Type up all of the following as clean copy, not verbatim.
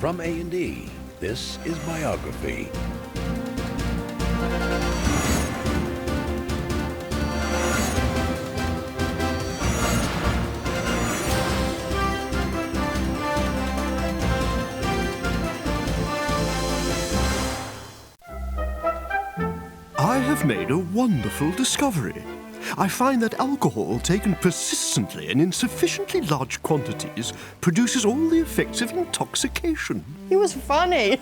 From A&E, this is Biography. I have made a wonderful discovery. I find that alcohol taken persistently and in sufficiently large quantities produces all the effects of intoxication. He was funny.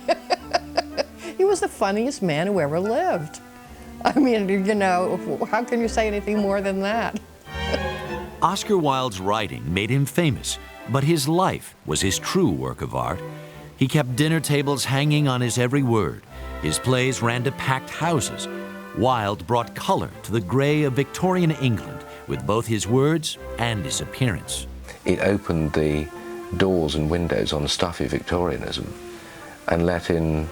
He was the funniest man who ever lived. I mean, you know, how can you say anything more than that? Oscar Wilde's writing made him famous, but his life was his true work of art. He kept dinner tables hanging on his every word. His plays ran to packed houses. Wilde brought color to the gray of Victorian England with both his words and his appearance. It opened the doors and windows on stuffy Victorianism and let in,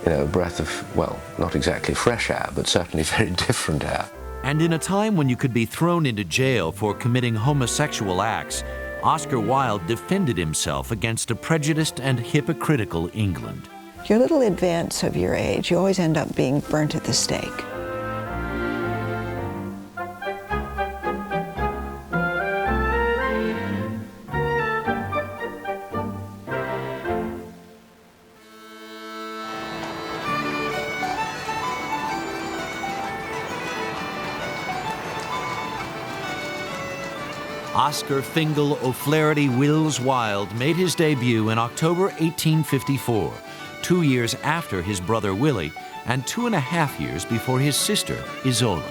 you know, a breath of, well, not exactly fresh air, but certainly very different air. And in a time when you could be thrown into jail for committing homosexual acts, Oscar Wilde defended himself against a prejudiced and hypocritical England. You're a little advance of your age. You always end up being burnt at the stake. Oscar Fingal O'Flaherty Wills Wilde made his debut in October 1854, 2 years after his brother Willie and 2.5 years before his sister Isola.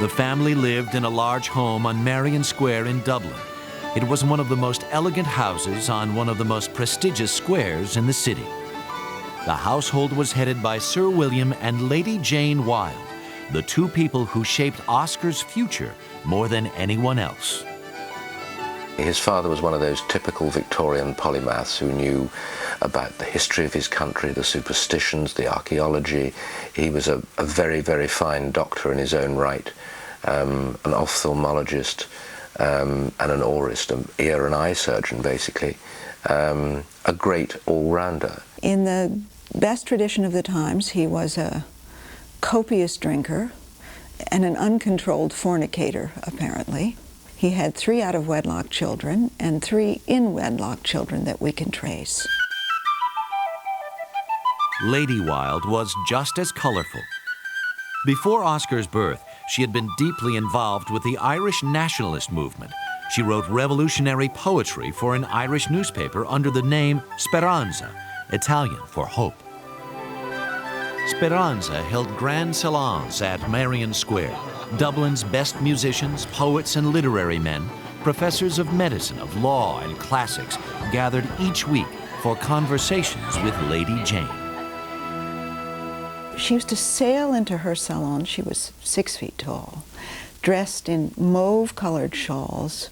The family lived in a large home on Marion Square in Dublin. It was one of the most elegant houses on one of the most prestigious squares in the city. The household was headed by Sir William and Lady Jane Wilde, the two people who shaped Oscar's future more than anyone else. His father was one of those typical Victorian polymaths who knew about the history of his country, the superstitions, the archaeology. He was a very, very fine doctor in his own right, an ophthalmologist and an aurist, an ear and eye surgeon basically, a great all-rounder. In the best tradition of the times, he was a copious drinker and an uncontrolled fornicator, apparently. He had 3 out-of-wedlock children and 3 in-wedlock children that we can trace. Lady Wilde was just as colorful. Before Oscar's birth, she had been deeply involved with the Irish nationalist movement. She wrote revolutionary poetry for an Irish newspaper under the name Speranza, Italian for hope. Speranza held grand salons at Marion Square. Dublin's best musicians, poets, and literary men, professors of medicine, of law, and classics gathered each week for conversations with Lady Jane. She used to sail into her salon. She was 6 feet tall, dressed in mauve-colored shawls,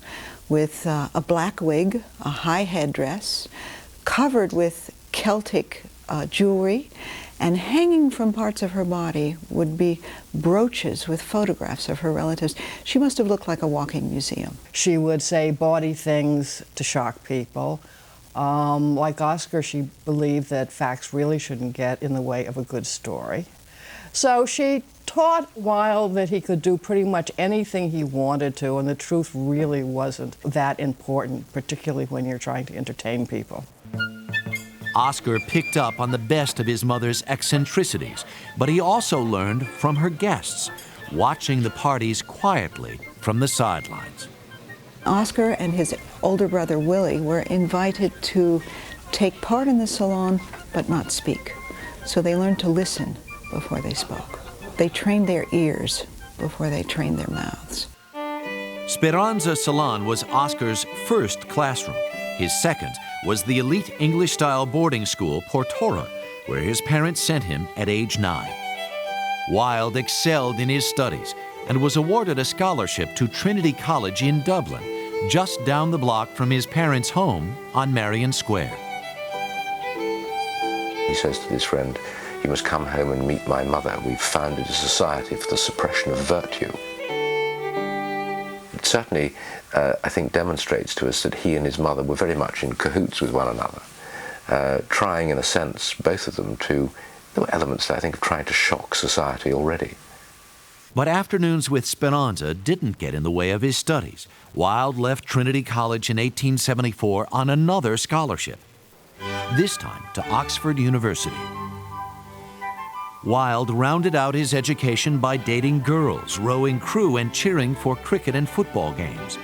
with a black wig, a high headdress, covered with Celtic jewelry, and hanging from parts of her body would be brooches with photographs of her relatives. She must have looked like a walking museum. She would say bawdy things to shock people. Like Oscar, she believed that facts really shouldn't get in the way of a good story. So she taught Wilde that he could do pretty much anything he wanted to, and the truth really wasn't that important, particularly when you're trying to entertain people. Oscar picked up on the best of his mother's eccentricities, but he also learned from her guests, watching the parties quietly from the sidelines. Oscar and his older brother Willie were invited to take part in the salon but not speak. So they learned to listen before they spoke. They trained their ears before they trained their mouths. Speranza Salon was Oscar's first classroom. His second was the elite English-style boarding school Portora, where his parents sent him at age 9. Wilde excelled in his studies and was awarded a scholarship to Trinity College in Dublin, just down the block from his parents' home on Marion Square. He says to this friend, "You must come home and meet my mother. We've founded a society for the suppression of virtue." It certainly, I think, demonstrates to us that he and his mother were very much in cahoots with one another, trying, in a sense, both of them to, there were elements there, I think, of trying to shock society already. But afternoons with Speranza didn't get in the way of his studies. Wilde left Trinity College in 1874 on another scholarship, this time to Oxford University. Wilde rounded out his education by dating girls, rowing crew, and cheering for cricket and football games.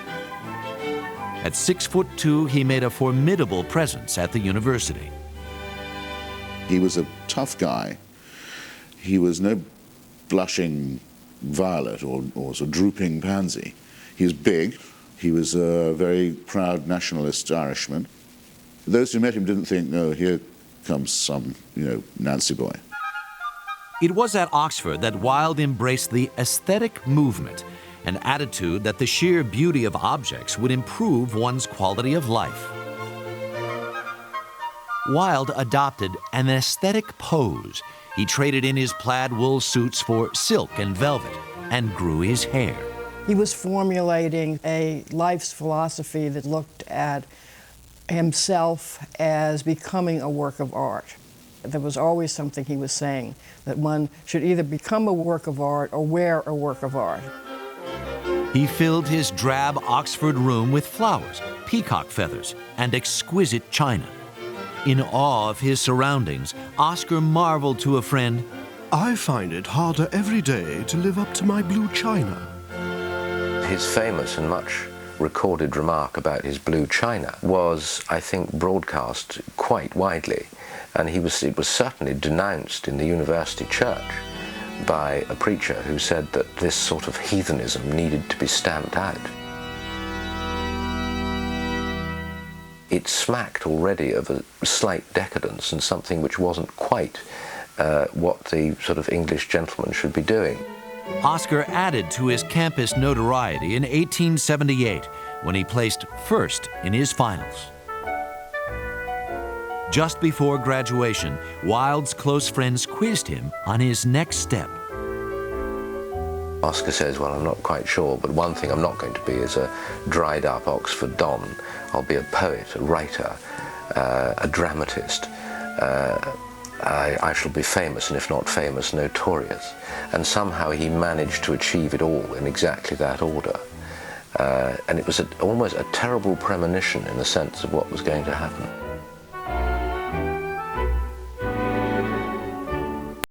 At 6'2", he made a formidable presence at the university. He was a tough guy. He was no blushing violet or sort of drooping pansy. He was big. He was a very proud nationalist Irishman. Those who met him didn't think, oh, here comes some, Nancy boy. It was at Oxford that Wilde embraced the aesthetic movement, an attitude that the sheer beauty of objects would improve one's quality of life. Wilde adopted an aesthetic pose. He traded in his plaid wool suits for silk and velvet and grew his hair. He was formulating a life's philosophy that looked at himself as becoming a work of art. There was always something he was saying, that one should either become a work of art or wear a work of art. He filled his drab Oxford room with flowers, peacock feathers, and exquisite china. In awe of his surroundings, Oscar marveled to a friend, I find it harder every day to live up to my blue china. His famous and much recorded remark about his blue china was, I think, broadcast quite widely. And it was certainly denounced in the university church by a preacher who said that this sort of heathenism needed to be stamped out. It smacked already of a slight decadence and something which wasn't quite what the sort of English gentleman should be doing. Oscar added to his campus notoriety in 1878 when he placed first in his finals. Just before graduation, Wilde's close friends quizzed him on his next step. Oscar says, well, I'm not quite sure, but one thing I'm not going to be is a dried-up Oxford don. I'll be a poet, a writer, a dramatist. I shall be famous, and if not famous, notorious. And somehow he managed to achieve it all in exactly that order. And it was almost a terrible premonition in the sense of what was going to happen.